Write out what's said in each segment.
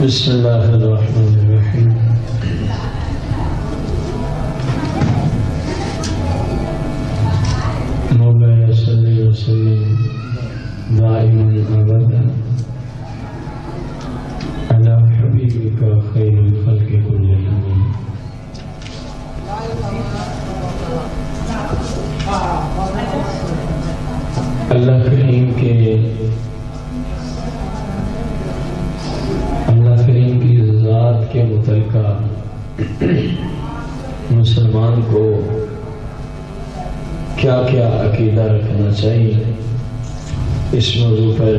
بسم اللہ الرحمن الرحیم مولانا صلی وسلم دائما ابدا علی حبیبک خیر الخلق کلہم۔ اللہ کریم کی ذات کے متعلقہ مسلمان کو کیا کیا عقیدہ رکھنا چاہیے، اس موضوع پر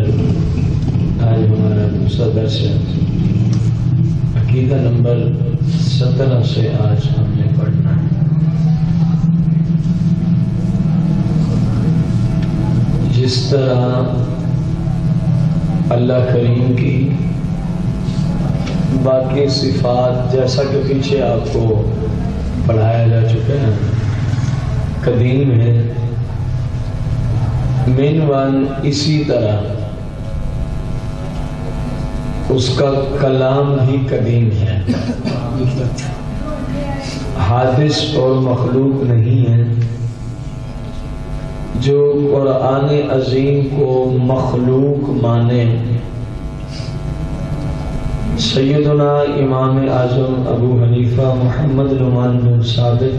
آج ہمارا دوسرا درس ہے۔ عقیدہ نمبر 17 سے آج ہم نے پڑھنا ہے۔ جس طرح اللہ کریم کی باقی صفات، جیسا کہ پیچھے آپ کو پڑھایا جا چکا ہے، قدیم ہے، مینوان اسی طرح اس کا کلام بھی قدیم ہے، حادث اور مخلوق نہیں ہے۔ جو قرآن عظیم کو مخلوق مانے، سیدنا امام اعظم ابو حنیفہ محمد نعمان بن ثابت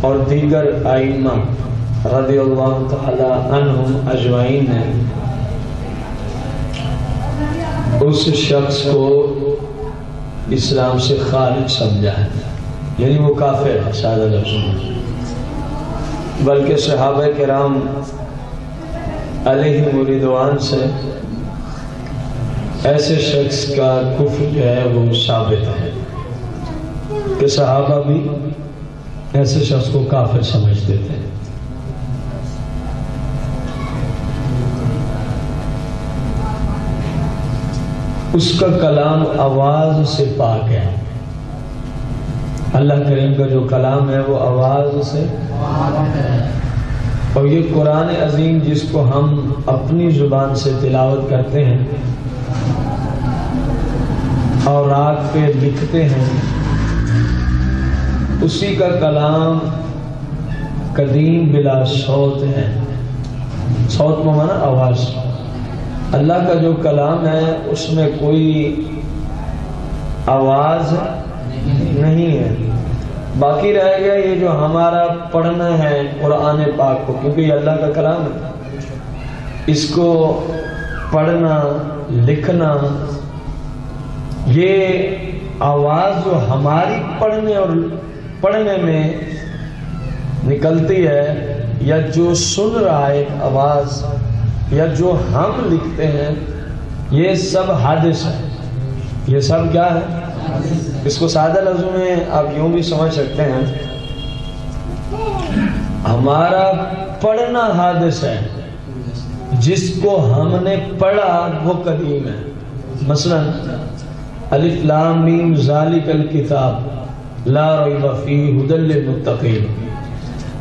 اور دیگر ائمہ رضی اللہ تعالی عنہم اجمعین نے اس شخص کو اسلام سے خارج سمجھا ہے، یعنی وہ کافر ہے سادہ لفظوں میں۔ بلکہ صحابہ کرام علیہم رضوان سے ایسے شخص کا کفر جو ہے وہ ثابت ہے کہ صحابہ بھی ایسے شخص کو کافر سمجھتے تھے۔ اس کا کلام آواز سے پاک ہے۔ اللہ کریم کا جو کلام ہے وہ آواز سے، اور یہ قرآن عظیم جس کو ہم اپنی زبان سے تلاوت کرتے ہیں اور رات پہ لکھتے ہیں، اسی کا کلام قدیم بلا صوت ہے۔ صوت کو مانا آواز۔ اللہ کا جو کلام ہے اس میں کوئی آواز نہیں ہے۔ باقی رہ گیا یہ جو ہمارا پڑھنا ہے قرآن پاک کو، کیونکہ یہ اللہ کا کلام ہے، اس کو پڑھنا لکھنا، یہ آواز جو ہماری پڑھنے میں نکلتی ہے، یا جو سن رہا ہے آواز، یا جو ہم لکھتے ہیں، یہ سب حادث ہے۔ یہ سب کیا ہے؟ اس کو سادہ لفظوں میں آپ یوں بھی سمجھ سکتے ہیں، ہمارا پڑھنا حادث ہے، جس کو ہم نے پڑھا وہ قدیم ہے۔ مثلا الف لام میم ذالک الکتاب لا ریب فیہ ھدی للمتقین۔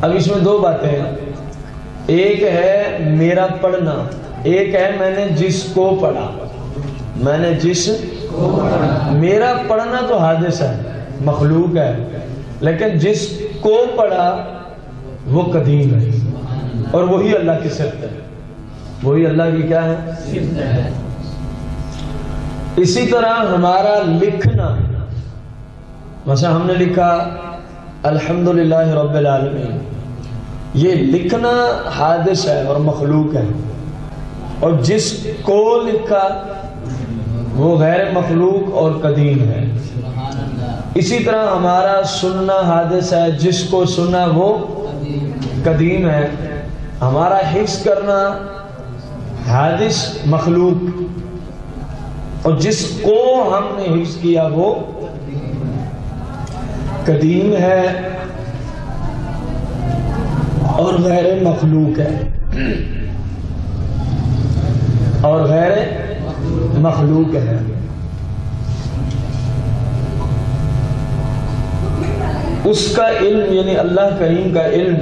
اب اس میں دو باتیں ہیں، ایک ہے میرا پڑھنا، ایک ہے میں نے جس کو پڑھا۔ میں نے جس میرا پڑھنا تو حادث ہے، مخلوق ہے، لیکن جس کو پڑھا وہ قدیم ہے، اور وہی اللہ کی صفت ہے، وہی اللہ کی کیا ہے؟ صفت ہے۔ اسی طرح ہمارا لکھنا، مثلا ہم نے لکھا الحمدللہ رب العالمین، یہ لکھنا حادث ہے اور مخلوق ہے، اور جس کو لکھا وہ غیر مخلوق اور قدیم ہے۔ اسی طرح ہمارا سننا حادث ہے، جس کو سنا وہ قدیم ہے۔ ہمارا حفظ کرنا حادث مخلوق، اور جس کو ہم نے حفظ کیا وہ قدیم ہے اور غیر مخلوق ہے، اور غیر مخلوق ہے۔ اس کا علم یعنی اللہ کریم کا علم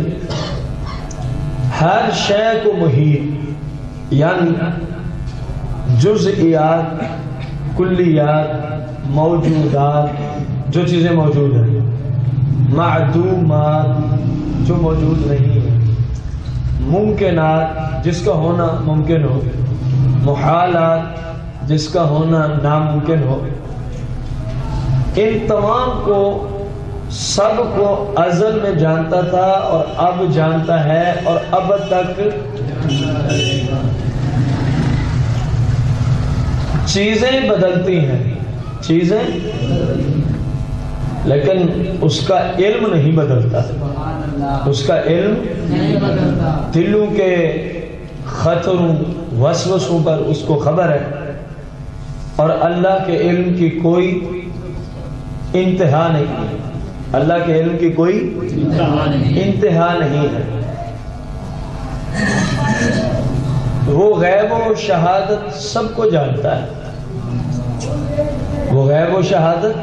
ہر شے کو محیط، یعنی جزئیات، کلیات، موجودات جو چیزیں موجود ہیں، معدومات جو موجود نہیں ہیں، ممکنات جس کا ہونا ممکن ہو، محالات جس کا ہونا ناممکن ہو، ان تمام کو سب کو ازل میں جانتا تھا اور اب جانتا ہے اور اب تک چیزیں بدلتی ہیں، چیزیں، لیکن اس کا علم نہیں بدلتا، اس کا علم نہیں بدلتا، دلوں کے خطروں وسوسوں پر اس کو خبر ہے، اور اللہ کے علم کی کوئی انتہا نہیں ہے، اللہ کے علم کی کوئی انتہا نہیں ہے۔ وہ غیب و شہادت سب کو جانتا ہے، وہ غیب و شہادت،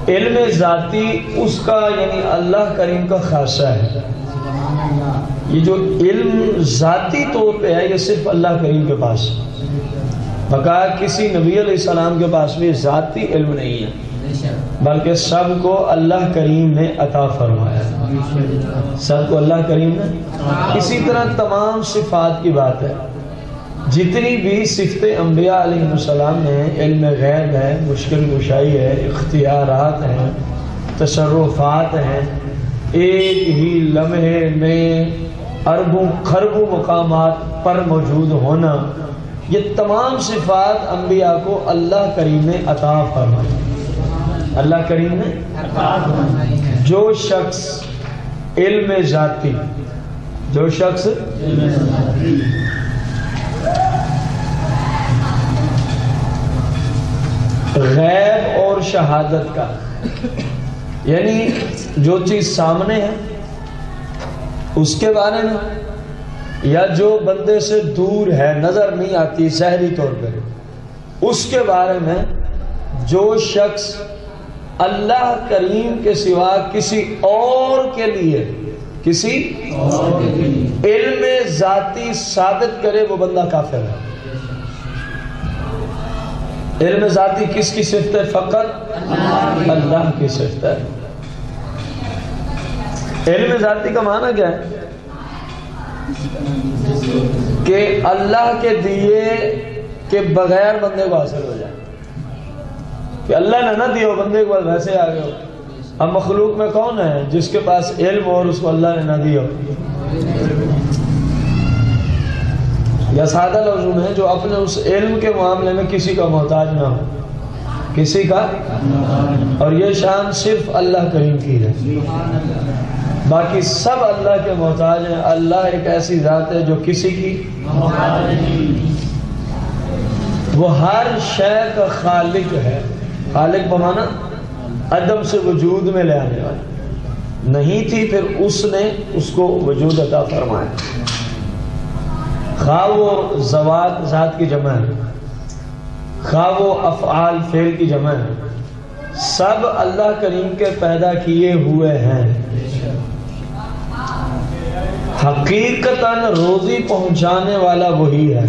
علم ذاتی اس کا یعنی اللہ کریم کا خاصہ ہے۔ یہ جو علم ذاتی طور پہ ہے یہ صرف اللہ کریم کے پاس ہے، بقا کسی نبی علیہ السلام کے پاس بھی ذاتی علم نہیں ہے، بلکہ سب کو اللہ کریم نے عطا فرمایا، سب کو اللہ کریم نے۔ اسی طرح تمام صفات کی بات ہے، جتنی بھی صفتیں انبیاء علیہ السلام ہیں، علم غیب ہے، مشکل کشائی ہے، اختیارات ہیں، تصرفات ہیں، ایک ہی لمحے میں اربوں خربوں مقامات پر موجود ہونا، یہ تمام صفات انبیاء کو اللہ کریم نے عطا فرمائی، اللہ کریم نے عطا فرمائی۔ جو شخص علم ذاتی، جو شخص غیب اور شہادت کا، یعنی جو چیز سامنے ہے اس کے بارے میں، یا جو بندے سے دور ہے نظر نہیں آتی ظاہری طور پہ، اس کے بارے میں جو شخص اللہ کریم کے سوا کسی اور کے لیے کسی علم ذاتی ثابت کرے وہ بندہ کافر ہے۔ علم ذاتی کس کی صفت ہے؟ فقط اللہ کی صفت ہے۔ علم ذاتی کا معنی کیا ہے؟ کہ اللہ کے دیے کے بغیر بندے کو حاصل ہو جائے، کہ اللہ نے نہ دیا بندے کو ویسے آ گئے ہو۔ اب مخلوق میں کون ہے جس کے پاس علم اور اس کو اللہ نے نہ دیا ہو؟ یا سادہ لفظوں میں جو اپنے اس علم کے معاملے میں کسی کا محتاج نہ ہو، کسی کا، اور یہ شان صرف اللہ کریم کی ہے، باقی سب اللہ کے محتاج ہیں۔ اللہ ایک ایسی ذات ہے جو کسی کی محتاج نہیں، وہ ہر شے کا خالق ہے۔ خالق بمانا عدم سے وجود میں لے آنے والا، نہیں تھی پھر اس نے اس کو وجود عطا فرمایا، خواہ وہ ذوات ذات کی جمع ہے، خواہ وہ افعال فعل کی جمع ہے، سب اللہ کریم کے پیدا کیے ہوئے ہیں۔ حقیقتاً روزی پہنچانے والا وہی ہے،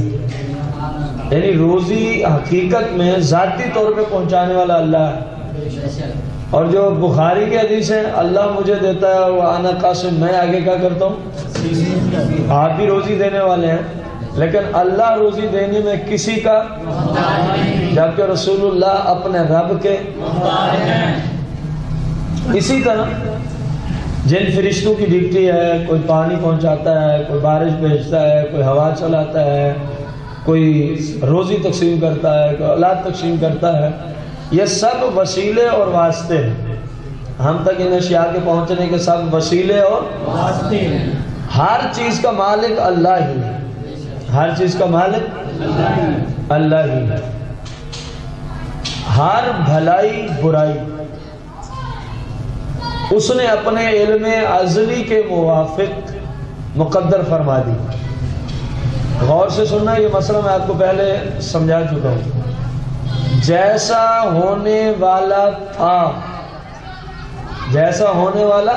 یعنی روزی حقیقت میں ذاتی طور پہ پہنچانے والا اللہ ہے۔ اور جو بخاری کی حدیث ہے اللہ مجھے دیتا ہے وہ انا قاسم، میں آگے کیا کرتا ہوں، آپ بھی روزی دینے والے ہیں، لیکن اللہ روزی دینے میں کسی کا، جبکہ رسول اللہ اپنے رب کے۔ اسی طرح جن فرشتوں کی ڈیوٹی ہے، کوئی پانی پہنچاتا ہے، کوئی بارش بھیجتا ہے، کوئی ہوا چلاتا ہے، کوئی روزی تقسیم کرتا ہے، کوئی اولاد تقسیم کرتا ہے، یہ سب وسیلے اور واسطے ہیں، ہم تک ان اشیاء کے پہنچنے کے سب وسیلے اور واسطے ہیں۔ ہر چیز کا مالک اللہ ہی ہے، ہر چیز کا مالک اللہ ہی ہے۔ ہر بھلائی برائی اس نے اپنے علم ازلی کے موافق مقدر فرما دی۔ غور سے سننا، یہ مسئلہ میں آپ کو پہلے سمجھا چکا ہوں۔ جیسا ہونے والا تھا، جیسا ہونے والا،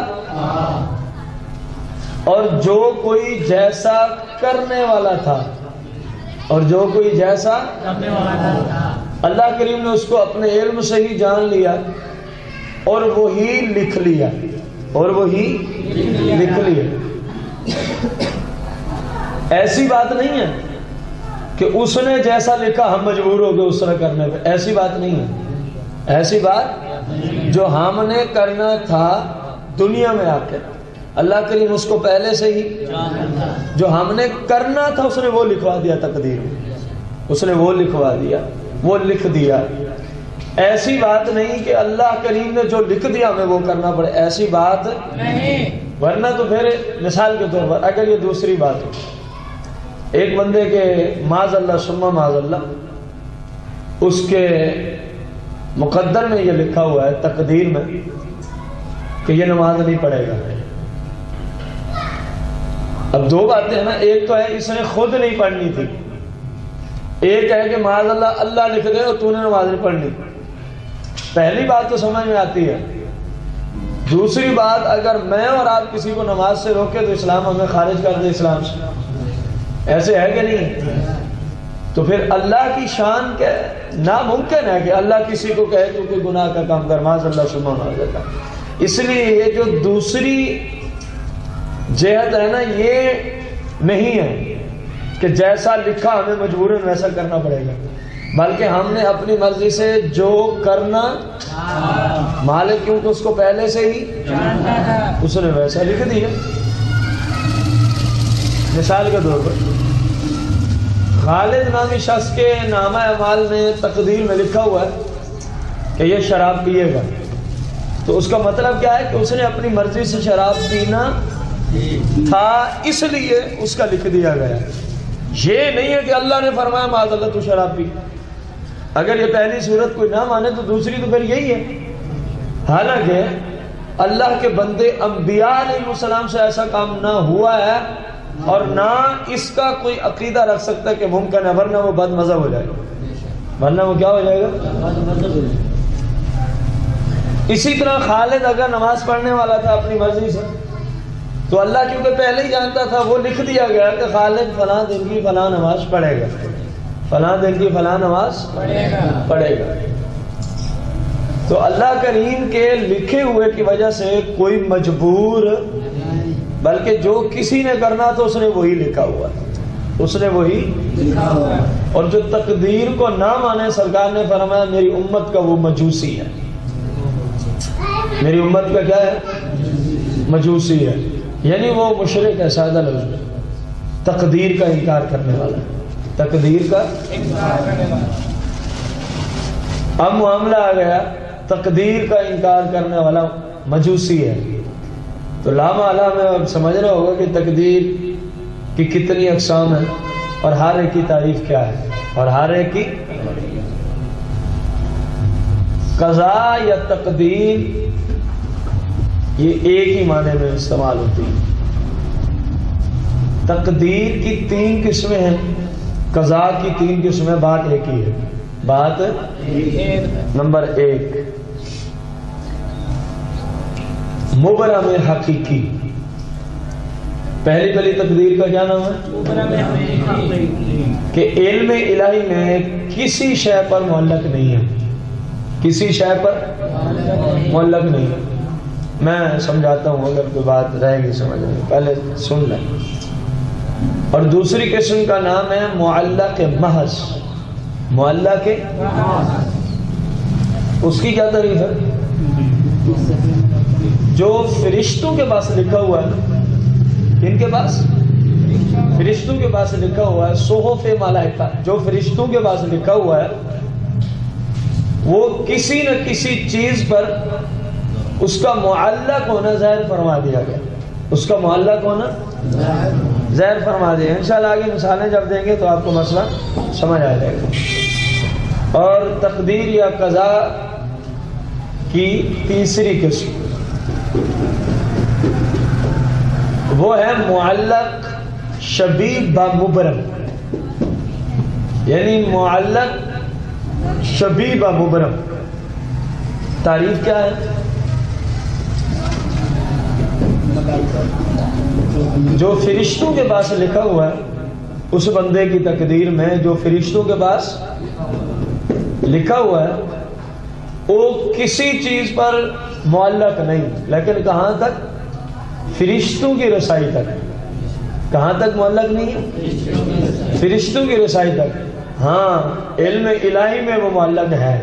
اور جو کوئی جیسا کرنے والا تھا، اور جو کوئی جیسا اللہ کریم نے اس کو اپنے علم سے ہی جان لیا اور وہی لکھ لیا، اور وہی لکھ لیا۔ ایسی بات نہیں ہے کہ اس نے جیسا لکھا ہم مجبور ہو گئے اس طرح کرنے پہ، ایسی بات نہیں ہے، ایسی بات جو ہم نے کرنا تھا دنیا میں آ کے اللہ کریم اس کو پہلے سے ہی جو ہم نے کرنا تھا اس نے وہ لکھوا دیا تقدیر میں، اس نے وہ لکھوا دیا، وہ لکھ دیا۔ ایسی بات نہیں کہ اللہ کریم نے جو لکھ دیا ہمیں وہ کرنا پڑے، ایسی بات نہیں، ورنہ تو پھر مثال کے طور پر اگر یہ دوسری بات ہو، ایک بندے کے معاذ اللہ ثم معاذ اللہ اس کے مقدر میں یہ لکھا ہوا ہے تقدیر میں کہ یہ نماز نہیں پڑھے گا۔ اب دو باتیں ہیں نا، ایک تو ہے اس نے خود نہیں پڑھنی تھی، ایک ہے کہ معاذ اللہ اللہ لکھ دے اور تو نے نماز نہیں پڑھنی۔ پہلی بات تو سمجھ میں آتی ہے، دوسری بات اگر میں اور آپ کسی کو نماز سے روکے تو اسلام ہمیں خارج کر دے اسلام سے، ایسے ہے کہ نہیں؟ تو پھر اللہ کی شان کے ناممکن ہے کہ اللہ کسی کو کہے تو کوئی گناہ کا کام کر، معاذ اللہ ثم معاذ اللہ۔ اس لیے یہ جو دوسری جہت ہے نا، یہ نہیں ہے کہ جیسا لکھا ہمیں مجبوراً ویسا کرنا پڑے گا، بلکہ ہم نے اپنی مرضی سے جو کرنا مالک کیونکہ اس کو پہلے سے ہی اس نے ویسا لکھ دیا۔ مثال کے طور پر خالد نامی شخص کے نامہ اعمال میں تقدیر میں لکھا ہوا ہے کہ یہ شراب پیے گا، تو اس کا مطلب کیا ہے کہ اس نے اپنی مرضی سے شراب پینا تھا اس لیے اس کا لکھ دیا گیا۔ یہ نہیں ہے کہ اللہ نے فرمایا معاذ اللہ تو شراب پی، اگر یہ پہلی صورت کوئی نہ مانے تو دوسری تو پھر یہی ہے۔ حالانکہ اللہ کے بندے انبیاء علیہ السلام سے ایسا کام نہ ہوا ہے اور نہ اس کا کوئی عقیدہ رکھ سکتا کہ ممکن ہے، ورنہ وہ بد مذہب ہو جائے گا، ورنہ وہ کیا ہو جائے گا؟ اسی طرح خالد اگر نماز پڑھنے والا تھا اپنی مرضی سے تو اللہ کیونکہ پہلے ہی جانتا تھا، وہ لکھ دیا گیا کہ خالد فلاں دن کی فلاں نماز پڑھے گا، فلاں دن کی فلاں نماز پڑھے گا۔ تو اللہ کریم کے لکھے ہوئے کی وجہ سے کوئی مجبور، بلکہ جو کسی نے کرنا تو اس نے وہی لکھا ہوا، اس نے وہی لکھا ہوا۔ اور جو تقدیر کو نہ مانے، سرکار نے فرمایا میری امت کا وہ مجوسی ہے، میری امت کا کیا ہے؟ مجوسی ہے، یعنی وہ مشرک ہے، سادہ لفظ میں تقدیر کا انکار کرنے والا، تقدیر کا انکار کرنے والا۔ اب معاملہ آ گیا تقدیر کا انکار کرنے والا مجوسی ہے، تو لامحالہ میں اب سمجھ رہا ہوگا کہ تقدیر کی کتنی اقسام ہیں اور ہر ایک کی تعریف کیا ہے، اور ہر ایک کی قضاء یا تقدیر یہ ایک ہی معنی میں استعمال ہوتی ہے۔ تقدیر کی 3 قسمیں ہیں، قضاء کی 3 قسمیں، بات ایک ہی ہے، بات نمبر 1 مبرم حقیقی۔ پہلی پہلی تقدیر کا کیا نام ہے؟ کہ علم الہی میں کسی شے پر معلق نہیں ہے، کسی شے پر معلق نہیں ہے۔ میں سمجھاتا ہوں، اگر کوئی بات رہے گی سمجھ میں پہلے سن لیں۔ اور دوسری قسم کا نام ہے معلق محض، معلق اس کی کیا تعریف ہے؟ جو فرشتوں کے پاس لکھا ہوا ہے، کن کے پاس؟ فرشتوں کے پاس لکھا ہوا ہے، صحف ملائکہ، جو فرشتوں کے پاس لکھا ہوا ہے وہ کسی نہ کسی چیز پر اس کا معلق ہونا ظاہر فرما دیا گیا، اس کا معلق ہونا ظاہر فرما دیا۔ انشاءاللہ آگے مثالیں جب دیں گے تو آپ کو مسئلہ سمجھ آ جائے گا۔ اور تقدیر یا قضاء کی تیسری قسم وہ ہے معلق شبیہ بمبرم، یعنی معلق شبیہ بمبرم۔ تعریف کیا ہے؟ جو فرشتوں کے پاس لکھا ہوا ہے اس بندے کی تقدیر میں جو فرشتوں کے پاس لکھا ہوا ہے وہ کسی چیز پر معلق نہیں، لیکن کہاں تک؟ فرشتوں کی رسائی تک۔ کہاں تک معلق نہیں ہے؟ فرشتوں کی رسائی تک۔ ہاں علم الہی میں وہ معلق ہے۔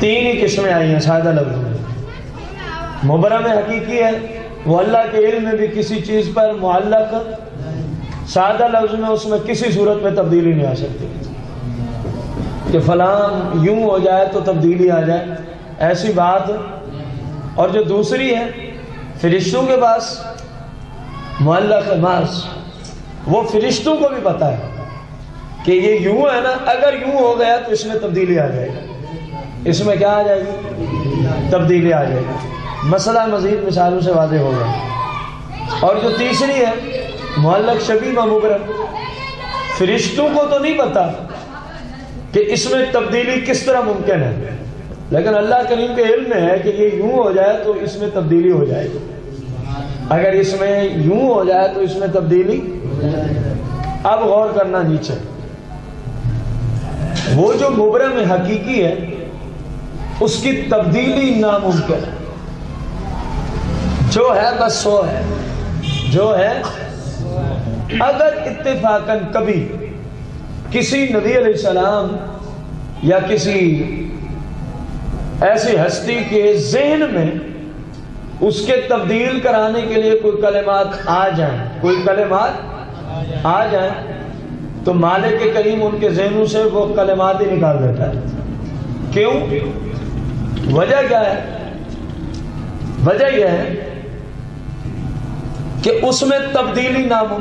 3 ہی قسمیں آئی ہیں سادہ لفظوں میں۔ مبرم حقیقی ہے، وہ اللہ کے علم میں بھی کسی چیز پر معلق، سادہ لفظ میں اس میں کسی صورت میں تبدیلی نہیں آ سکتی کہ فلاں یوں ہو جائے تو تبدیلی آ جائے، ایسی بات۔ اور جو دوسری ہے فرشتوں کے پاس معلق محض، وہ فرشتوں کو بھی پتا ہے کہ یہ یوں ہے نا، اگر یوں ہو گیا تو اس میں تبدیلی آ جائے گی، اس میں کیا آ جائے گی؟ تبدیلی آ جائے گی۔ مسئلہ مزید مثالوں سے واضح ہوگا۔ اور جو تیسری ہے معلق شبیہ و مبرم، فرشتوں کو تو نہیں پتا کہ اس میں تبدیلی کس طرح ممکن ہے، لیکن اللہ کریم کے علم میں ہے کہ یہ یوں ہو جائے تو اس میں تبدیلی ہو جائے گی، اگر اس میں یوں ہو جائے تو اس میں تبدیلی۔ اب غور کرنا نیچے، وہ جو مبرم حقیقی ہے اس کی تبدیلی ناممکن ہے، جو ہے بس سو ہے، جو ہے۔ اگر اتفاقاً کبھی کسی نبی علیہ السلام یا کسی ایسی ہستی کے ذہن میں اس کے تبدیل کرانے کے لیے کوئی کلمات آ جائیں، کوئی کلمات آ جائیں، تو مالک کریم ان کے ذہنوں سے وہ کلمات ہی نکال دیتا ہے۔ کیوں؟ وجہ کیا ہے؟ وجہ یہ ہے کہ اس میں تبدیلی ناممکن